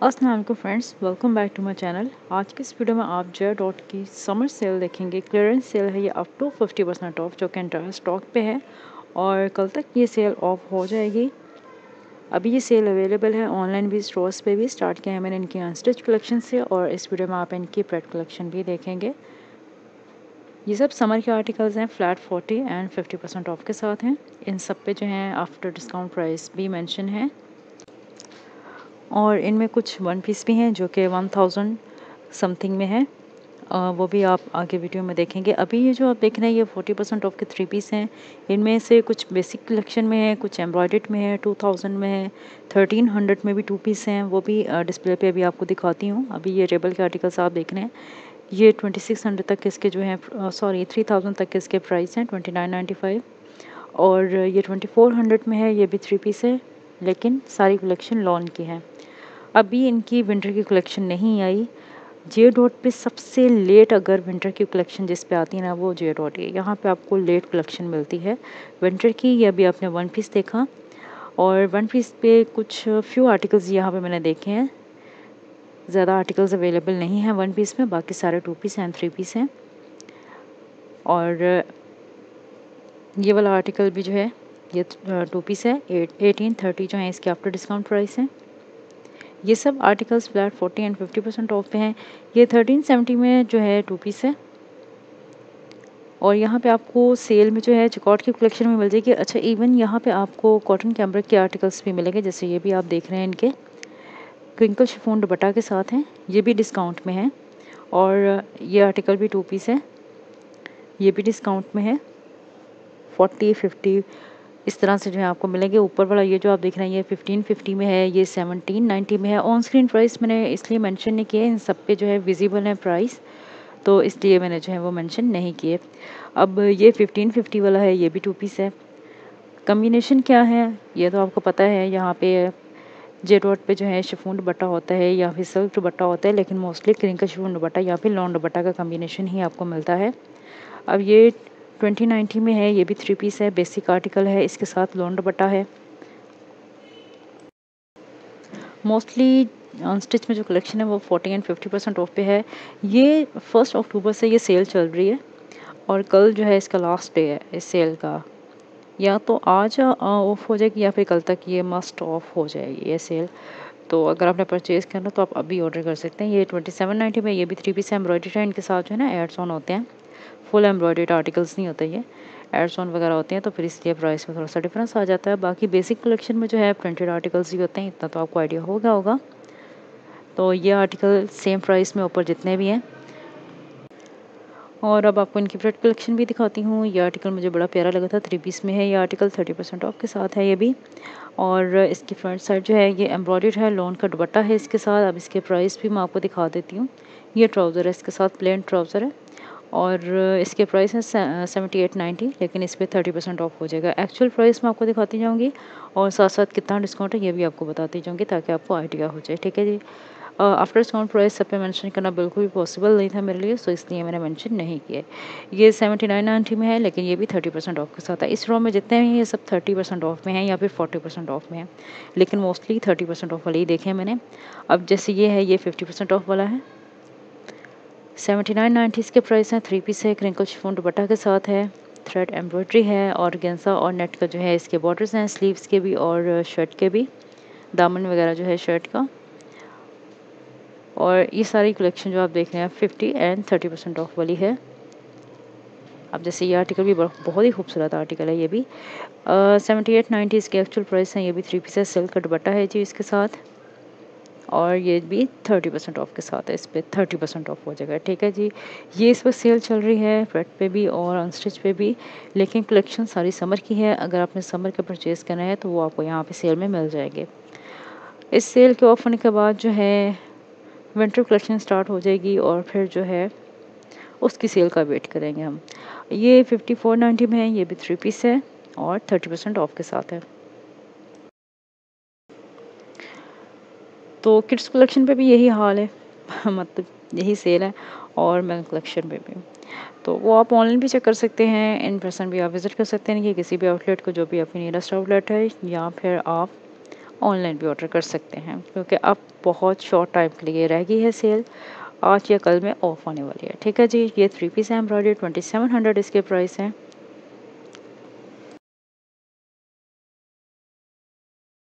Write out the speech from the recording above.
अस्सलाम वालेकुम friends, welcome back to my channel. आज की इस वीडियो में आप जे डॉट की समर सेल देखेंगे। क्लियरेंस सेल है ये, अप टू 50% ऑफ, जो कि इंटरनल स्टॉक पे है और कल तक ये सेल ऑफ हो जाएगी। अभी ये सेल अवेलेबल है ऑनलाइन भी, स्टोर्स पे भी। स्टार्ट किया है मैंने इनकी अनस्टिच कलेक्शन से और इस वीडियो में आप इनकी प्रेड कलेक्शन भी देखेंगे। ये सब समर के आर्टिकल्स हैं, फ्लैट 40 एंड 50% ऑफ के साथ हैं। इन सब पे जो हैं आफ्टर डिस्काउंट प्राइस भी मेंशन है और इनमें कुछ वन पीस भी हैं जो कि 1000 समथिंग में है। वो भी आप आगे वीडियो में देखेंगे। अभी ये जो आप देख रहे हैं ये 40% ऑफ के 3 पीस हैं। इनमें से कुछ बेसिक कलेक्शन में है, कुछ एम्ब्रॉयडर्ड में है, 2000 में है, 1300 में भी 2 पीस हैं। वो भी डिस्प्ले पे अभी आपको दिखाती हूँ। अभी ये रेबल के आर्टिकल्स आप देख रहे हैं, ये 2600 तक इसके जो हैं, सॉरी 3000 तक के इसके प्राइस हैं, 2995। और ये 2400 में है, ये भी 3 पीस है, लेकिन सारी कलेक्शन लॉन की है। अभी इनकी विंटर की कलेक्शन नहीं आई। जे डॉट पे सबसे लेट अगर विंटर की कलेक्शन जिस पे आती है ना, वो जे डॉट है। यहाँ पे आपको लेट कलेक्शन मिलती है विंटर की। ये अभी आपने वन पीस देखा और वन पीस पे कुछ फ्यू आर्टिकल्स यहाँ पे मैंने देखे हैं। ज़्यादा आर्टिकल्स अवेलेबल नहीं हैं वन पीस में, बाकी सारे 2 पीस एंड 3 पीस हैं। और ये वाला आर्टिकल भी जो है ये 2 पीस है, 1830 जो है इसके आफ्टर डिस्काउंट प्राइस है। ये सब आर्टिकल्स फ्लैट 40 एंड 50% ऑफ पे हैं। ये 1370 में जो है 2 पीस है और यहाँ पे आपको सेल में जो है चिकॉट की कलेक्शन में मिल जाएगी। अच्छा, इवन यहाँ पे आपको कॉटन कैम्ब्रिक के आर्टिकल्स भी मिलेंगे, जैसे ये भी आप देख रहे हैं, इनके क्रिंकल शिफॉन दुपट्टा के साथ हैं। ये भी डिस्काउंट में है और ये आर्टिकल भी 2 पीस है, ये भी डिस्काउंट में है। 40 50 इस तरह से जो है आपको मिलेंगे। ऊपर वाला ये जो आप देख रहे हैं ये 1550 में है, ये 1790 में है। ऑन स्क्रीन प्राइस मैंने इसलिए मेंशन नहीं किया, इन सब पे जो है विजिबल है प्राइस, तो इसलिए मैंने जो है वो मेंशन नहीं किए। अब ये 1550 वाला है, ये भी 2 पीस है। कॉम्बिनेशन क्या है ये तो आपको पता है। यहाँ पे जे डॉट पे जो है शिफॉन दुपट्टा होता है या फिर सिल्क दुपट्टा होता है, लेकिन मोस्टली क्रिंकल शिफॉन दुपट्टा या फिर लॉन दुपट्टा का कॉम्बिनेशन ही आपको मिलता है। अब ये 2090 में है, ये भी 3 पीस है, बेसिक आर्टिकल है, इसके साथ लॉन दुपट्टा है। मोस्टली अनस्टिच में जो कलेक्शन है वो 40 एंड 50% ऑफ पे है। ये 1 अक्टूबर से ये सेल चल रही है और कल जो है इसका लास्ट डे है इस सेल का। या तो आज ऑफ हो जाएगी या फिर कल तक ये मस्ट ऑफ हो जाएगी ये सेल। तो अगर आपने परचेज़ करना तो आप अभी ऑर्डर कर सकते हैं। ये 2790 में, ये भी 3 पीस एम्ब्रॉयडरी है, इनके साथ जो है ना एड्स ऑन होते हैं। फुल एम्ब्रॉयडर्ड आर्टिकल्स नहीं होते, ये एड्स ऑन वगैरह होते हैं, तो फिर इसलिए प्राइस में थोड़ा सा डिफरेंस आ जाता है। बाकी बेसिक कलेक्शन में जो है प्रिंटेड आर्टिकल्स ही होते हैं, इतना तो आपको आइडिया होगा। तो ये आर्टिकल सेम प्राइस में ऊपर जितने भी हैं। और अब आपको इनकी प्रेड कलेक्शन भी दिखाती हूँ। ये आर्टिकल मुझे बड़ा प्यारा लगा था, 3 पीस में है। ये आर्टिकल 30% ऑफ के साथ है ये भी। और इसकी फ्रंट साइड जो है ये एम्ब्रॉयडर्ड है, लॉन का दुपट्टा है इसके साथ। अब इसके प्राइस भी मैं आपको दिखा देती हूँ। ये ट्राउज़र है, इसके साथ प्लेन ट्राउज़र है और इसके प्राइस है 7890, लेकिन इस पर 30% ऑफ हो जाएगा। एक्चुअल प्राइस मैं आपको दिखाती जाऊँगी और साथ साथ कितना डिस्काउंट है ये भी आपको बताती जाऊँगी, ताकि आपको आइडिया हो जाए। ठीक है जी। आफ्टर डिस्काउंट प्राइस सब पे मेंशन करना बिल्कुल भी पॉसिबल नहीं था मेरे लिए, सो इसलिए मैंने मेंशन नहीं किया। ये 7990 में है, लेकिन ये भी 30% ऑफ के साथ है। इस रो में जितने भी हैं ये सब 30% ऑफ में हैं या फिर 40% ऑफ में हैं, लेकिन मोस्टली 30% ऑफ वाले ही देखे हैं मैंने। अब जैसे ये है, ये 50% ऑफ वाला है। 7990 इसके प्राइस हैं। 3 पीस है, क्रिंकल शिफॉन दुपट्टा के साथ है, थ्रेड एम्ब्रॉयडरी है और गेंसा और नेट का जो है इसके बॉर्डर्स हैं, स्लीव्स के भी और शर्ट के भी, दामन वगैरह जो है शर्ट का। और ये सारी कलेक्शन जो आप देख रहे हैं 50 एंड 30% ऑफ वाली है। अब जैसे ये आर्टिकल भी बहुत ही खूबसूरत आर्टिकल है, ये भी 7890 इसके एक्चुअल प्राइस हैं। ये भी 3 पीस है, सिल्क का दुपट्टा है जी इसके साथ और ये भी 30% ऑफ के साथ है। इस पर 30% ऑफ हो जाएगा। ठीक है जी। ये इस वक्त सेल चल रही है फ्रेट पे भी और अनस्टिच पे भी, लेकिन कलेक्शन सारी समर की है। अगर आपने समर का परचेज़ करना है तो वो आपको यहाँ पे सेल में मिल जाएंगे। इस सेल के ऑफ होने के बाद जो है विंटर कलेक्शन स्टार्ट हो जाएगी और फिर जो है उसकी सेल का वेट करेंगे हम। ये 5490 में है, ये भी 3 पीस है और 30% ऑफ के साथ है। तो किड्स कलेक्शन पे भी यही हाल है मतलब यही सेल है और मेन कलेक्शन पे भी। तो वो आप ऑनलाइन भी चेक कर सकते हैं, इन पर्सन भी आप विज़िट कर सकते हैं कि किसी भी आउटलेट को, जो भी आपकी नियरेस्ट आउटलेट है, या फिर आप ऑनलाइन भी ऑर्डर कर सकते हैं, क्योंकि अब बहुत शॉर्ट टाइम के लिए रह गई है सेल, आज या कल में ऑफ होने वाली है। ठीक है जी, ये 3 पीस है एम्ब्रॉयडरी, 2700 इसके प्राइस है।